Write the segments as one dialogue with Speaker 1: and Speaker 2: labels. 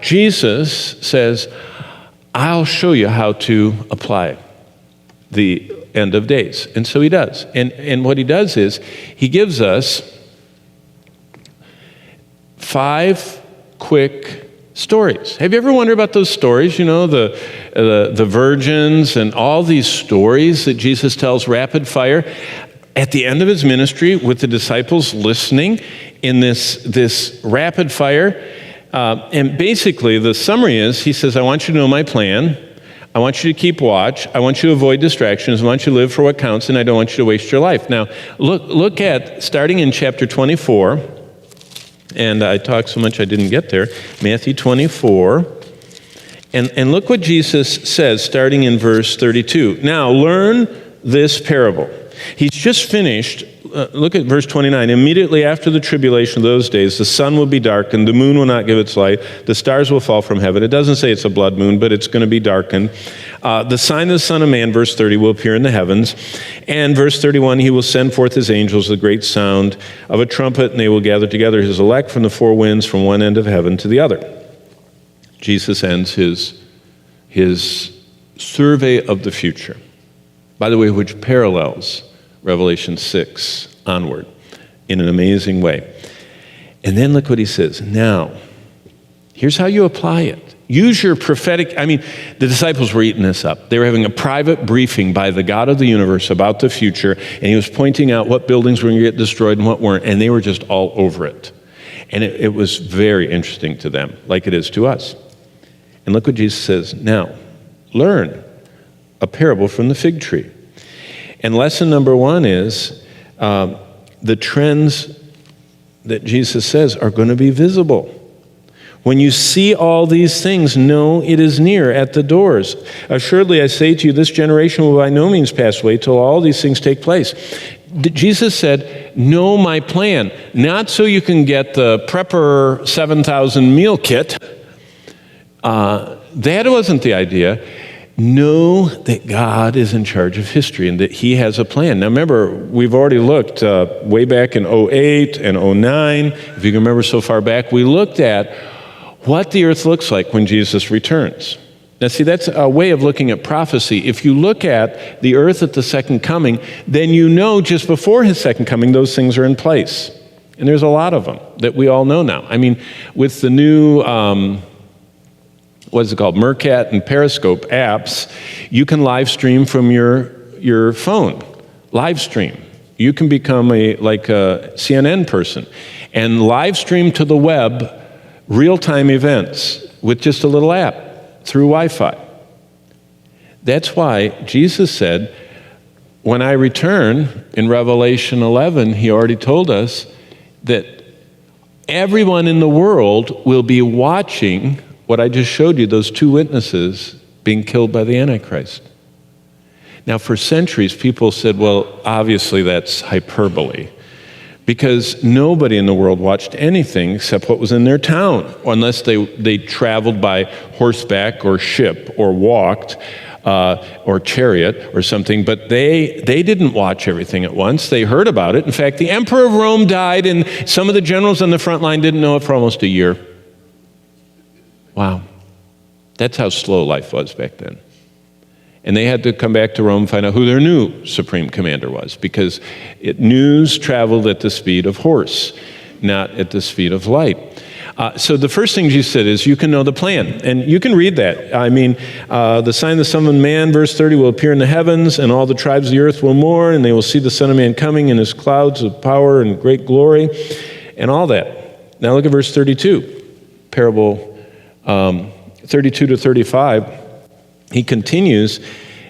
Speaker 1: Jesus says, I'll show you how to apply the end of days. And so he does. And what he does is he gives us 5 quick stories. Have you ever wondered about those stories? You know, the virgins and all these stories that Jesus tells rapid fire at the end of his ministry with the disciples listening in this rapid fire. And basically the summary is, he says, I want you to know my plan. I want you to keep watch. I want you to avoid distractions. I want you to live for what counts, and I don't want you to waste your life. Now, look at, starting in chapter 24, and I talked so much I didn't get there, Matthew 24, and look what Jesus says, starting in verse 32. Now, learn this parable. He's just finished. Look at verse 29. Immediately after the tribulation of those days, the sun will be darkened, the moon will not give its light, the stars will fall from heaven. It doesn't say it's a blood moon, but it's going to be darkened. The sign of the Son of Man, verse 30, will appear in the heavens. And verse 31, he will send forth his angels with a great sound of a trumpet, and they will gather together his elect from the 4 winds, from one end of heaven to the other. Jesus ends his survey of the future, by the way, which parallels Revelation 6 onward in an amazing way. And then look what he says. Now, here's how you apply it. Use your prophetic, the disciples were eating this up. They were having a private briefing by the God of the universe about the future, and he was pointing out what buildings were going to get destroyed and what weren't, and they were just all over it. And it was very interesting to them, like it is to us. And look what Jesus says. Now, learn a parable from the fig tree. And lesson number 1 is the trends that Jesus says are going to be visible. When you see all these things, know it is near at the doors. Assuredly, I say to you, this generation will by no means pass away till all these things take place. Jesus said, know my plan, not so you can get the Prepper 7,000 meal kit. That wasn't the idea. Know that God is in charge of history and that he has a plan. Now remember, we've already looked way back in 2008 and 2009. If you can remember so far back, we looked at what the earth looks like when Jesus returns. Now see, that's a way of looking at prophecy. If you look at the earth at the second coming, then you know just before his second coming, those things are in place. And there's a lot of them that we all know now. With the new Meerkat and Periscope apps, you can live stream from your phone. Live stream. You can become a CNN person and live stream to the web real-time events with just a little app through Wi-Fi. That's why Jesus said, when I return, in Revelation 11, he already told us that everyone in the world will be watching what I just showed you, those 2 witnesses being killed by the Antichrist. Now, for centuries, people said, well, obviously that's hyperbole, because nobody in the world watched anything except what was in their town, unless they traveled by horseback or ship or walked or chariot or something, but they didn't watch everything at once. They heard about it. In fact, the Emperor of Rome died, and some of the generals on the front line didn't know it for almost a year. Wow. That's how slow life was back then. And they had to come back to Rome and find out who their new supreme commander was, because news traveled at the speed of horse, not at the speed of light. So the first thing Jesus said is, you can know the plan. And you can read that. The sign of the Son of Man, verse 30, will appear in the heavens, and all the tribes of the earth will mourn, and they will see the Son of Man coming in his clouds of power and great glory, and all that. Now look at verse 32, parable 32 to 35, he continues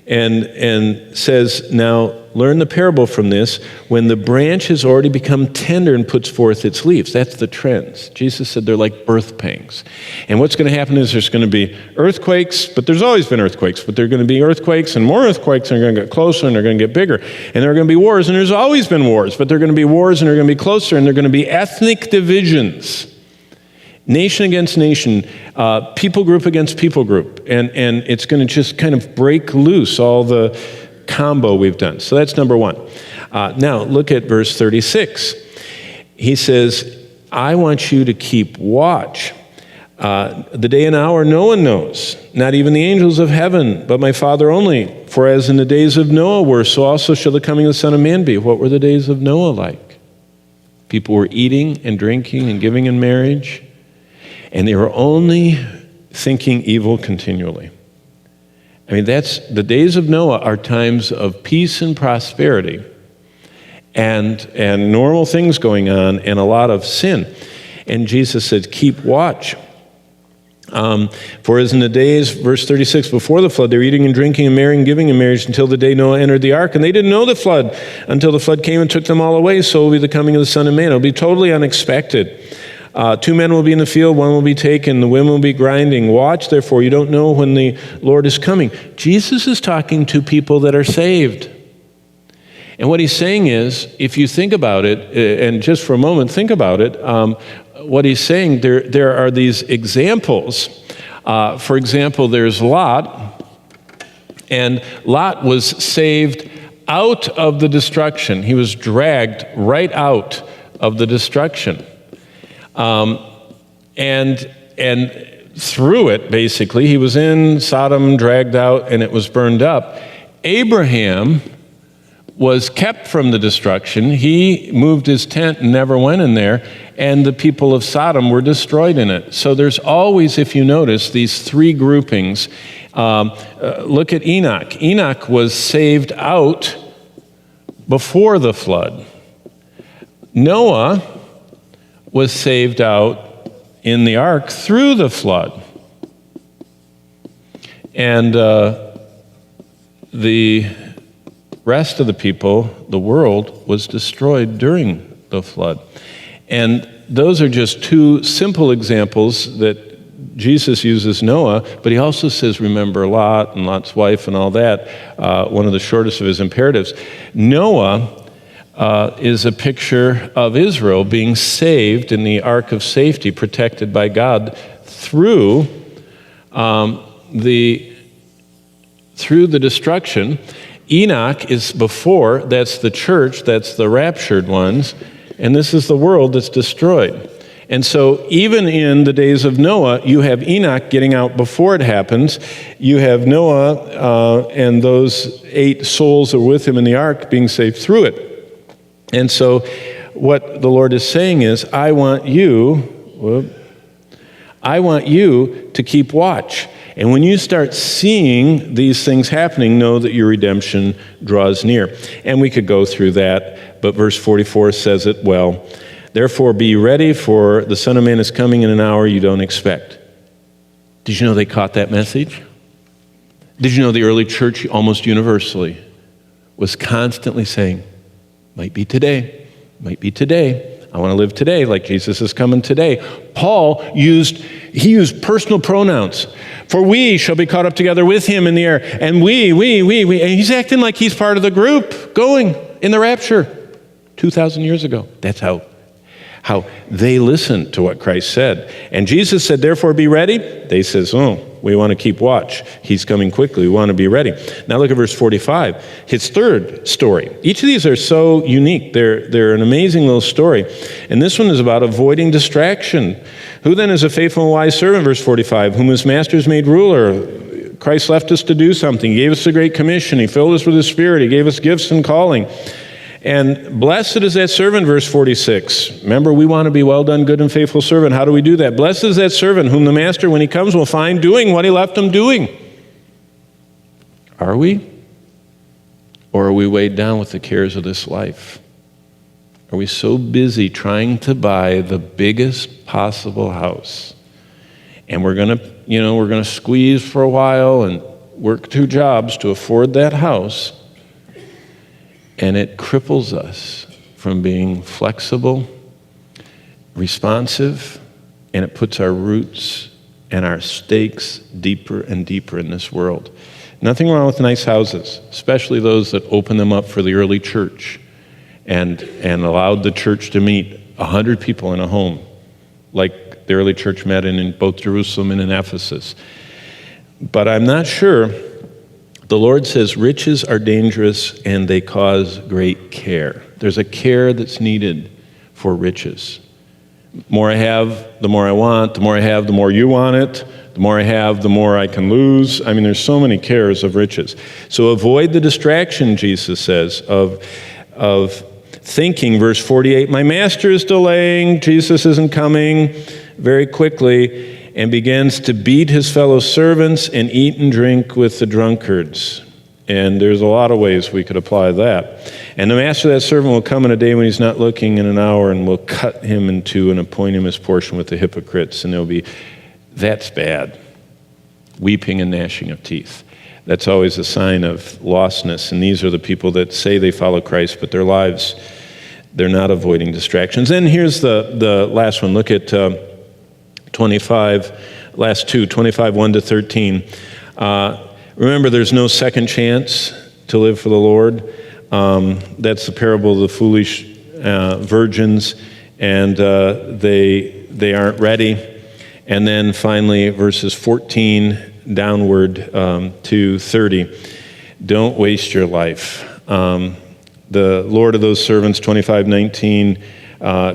Speaker 1: and says, now learn the parable from this. When the branch has already become tender and puts forth its leaves, that's the trends. Jesus said they're like birth pangs. And what's going to happen is there's going to be earthquakes, but there's always been earthquakes, but there are going to be earthquakes and more earthquakes, and they're going to get closer and they're going to get bigger. And there are going to be wars, and there's always been wars, but there are going to be wars and they're going to be closer, and there are going to be ethnic divisions. Nation against nation, people group against people group. And it's going to just kind of break loose all the combo we've done. So that's number 1. Now, look at verse 36. He says, I want you to keep watch. The day and hour no one knows, not even the angels of heaven, but my Father only. For as in the days of Noah were, so also shall the coming of the Son of Man be. What were the days of Noah like? People were eating and drinking and giving in marriage, and they were only thinking evil continually. I mean, the days of Noah are times of peace and prosperity and normal things going on and a lot of sin. And Jesus said, keep watch. For as in the days, verse 36, before the flood, they were eating and drinking and marrying and giving in marriage until the day Noah entered the ark. And they didn't know the flood until the flood came and took them all away. So will be the coming of the Son of Man. It will be totally unexpected. 2 men will be in the field, one will be taken, the women will be grinding. Watch, therefore, you don't know when the Lord is coming. Jesus is talking to people that are saved. And what he's saying is, if you think about it, and just for a moment think about it, what he's saying, there are these examples. For example, there's Lot, and Lot was saved out of the destruction. He was dragged right out of the destruction. And through it, basically, he was in Sodom, dragged out, and it was burned up. Abraham was kept from the destruction. He moved his tent and never went in there, and the people of Sodom were destroyed in it. So there's always, if you notice, these three groupings. Look at Enoch. Enoch was saved out before the flood. Noah was saved out in the ark through the flood. And the rest of the people, the world, was destroyed during the flood. And those are just two simple examples that Jesus uses Noah, but he also says, remember Lot and Lot's wife and all that, one of the shortest of his imperatives. Noah is a picture of Israel being saved in the ark of safety, protected by God through the destruction. Enoch is before, that's the church, that's the raptured ones, and this is the world that's destroyed. And so even in the days of Noah, you have Enoch getting out before it happens. You have Noah and those 8 souls that were with him in the ark being saved through it. And so what the Lord is saying is, I want you to keep watch. And when you start seeing these things happening, know that your redemption draws near. And we could go through that, but verse 44 says it well. Therefore be ready, for the Son of Man is coming in an hour you don't expect. Did you know they caught that message? Did you know the early church almost universally was constantly saying, might be today, might be today. I want to live today like Jesus is coming today. Paul used personal pronouns. For we shall be caught up together with him in the air. And we. And he's acting like he's part of the group going in the rapture 2,000 years ago. That's how they listened to what Christ said. And Jesus said, therefore be ready. They says, we want to keep watch. He's coming quickly. We want to be ready. Now look at verse 45. His third story. Each of these are so unique. They're an amazing little story. And this one is about avoiding distraction. Who then is a faithful and wise servant, verse 45, whom his master's made ruler? Christ left us to do something. He gave us the Great Commission. He filled us with his Spirit. He gave us gifts and calling. And blessed is that servant, verse 46. Remember, we want to be well done, good and faithful servant. How do we do that? Blessed is that servant whom the master, when he comes, will find doing what he left him doing. Are we? Or are we weighed down with the cares of this life? Are we so busy trying to buy the biggest possible house? And we're going to squeeze for a while and work 2 jobs to afford that house. And it cripples us from being flexible, responsive, and it puts our roots and our stakes deeper and deeper in this world. Nothing wrong with nice houses, especially those that open them up for the early church and allowed the church to meet 100 people in a home, like the early church met in both Jerusalem and in Ephesus. But I'm not sure. The Lord says riches are dangerous and they cause great care. There's a care that's needed for riches. The more I have, the more I want. The more I have, the more you want it. The more I have, the more I can lose. I mean, there's so many cares of riches. So avoid the distraction, Jesus says, of thinking, verse 48, my master is delaying, Jesus isn't coming very quickly, and begins to beat his fellow servants and eat and drink with the drunkards. And there's a lot of ways we could apply that. And the master of that servant will come in a day when he's not looking, in an hour, and will cut him in two and appoint him his portion with the hypocrites. And there'll be, that's bad, weeping and gnashing of teeth. That's always a sign of lostness. And these are the people that say they follow Christ, but their lives, they're not avoiding distractions. And here's the last one. Look at 25, last two, 25, 1 to 13. Remember, there's no second chance to live for the Lord. That's the parable of the foolish virgins, and they aren't ready. And then finally, verses 14 downward to 30. Don't waste your life. The Lord of those servants, 25:19,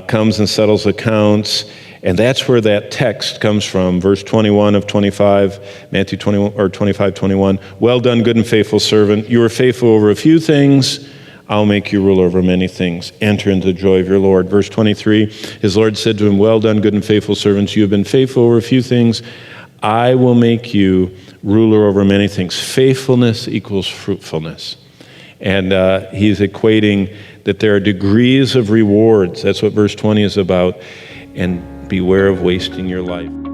Speaker 1: comes and settles accounts. And that's where that text comes from, verse 21 of 25, Matthew 21 or 25:21. Well done, good and faithful servant. You are faithful over a few things. I'll make you ruler over many things. Enter into the joy of your Lord. Verse 23, his Lord said to him, well done, good and faithful servants. You have been faithful over a few things. I will make you ruler over many things. Faithfulness equals fruitfulness. And he's equating that there are degrees of rewards. That's what verse 20 is about. And beware of wasting your life.